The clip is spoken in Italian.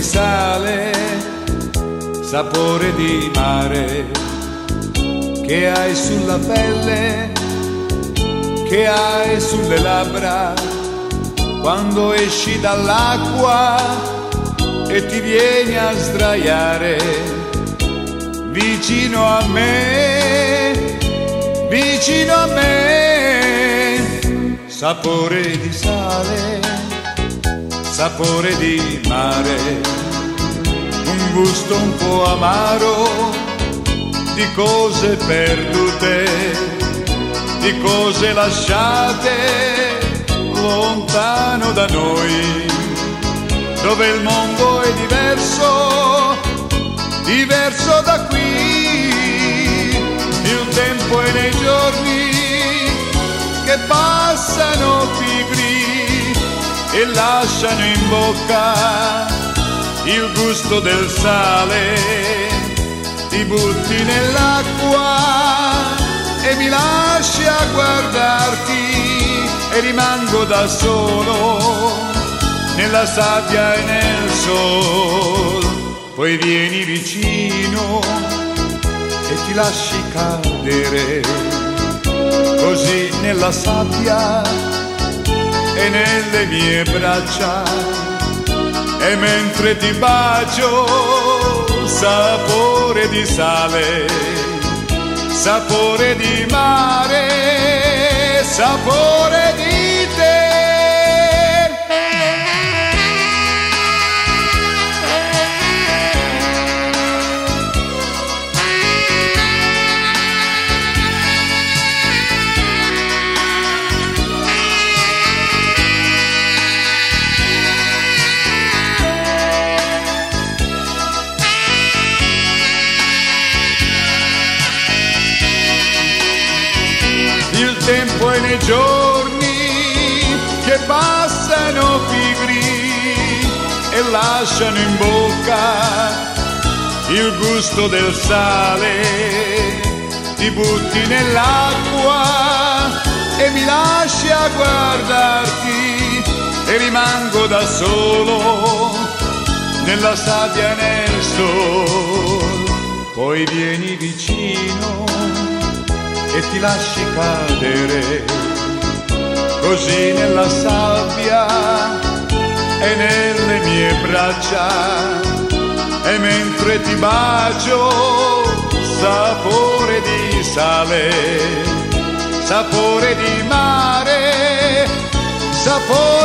di sale, sapore di mare, che hai sulla pelle, che hai sulle labbra, quando esci dall'acqua e ti vieni a sdraiare vicino a me, vicino a me. Sapore di sale, sapore di mare, un gusto un po' amaro di cose perdute, di cose lasciate lontano da noi, dove il mondo è diverso, diverso da qui. Il tempo è nei giorni che passano pigri e lasciano in bocca il gusto del sale. Ti butti nell'acqua e mi lasci a guardarti e rimango da solo nella sabbia e nel sol. Poi vieni vicino e ti lasci cadere così nella sabbia e nelle mie braccia, e mentre ti bacio sapore di sale, sapore di mare, sapore di te. Il tempo è nei giorni che passano pigri e lasciano in bocca il gusto del sale. Ti butti nell'acqua e mi lasci a guardarti e rimango da solo nella sabbia e nel sol. Poi vieni vicino e ti lasci cadere così nella sabbia e nelle mie braccia, e mentre ti bacio sapore di sale, sapore di mare, sapore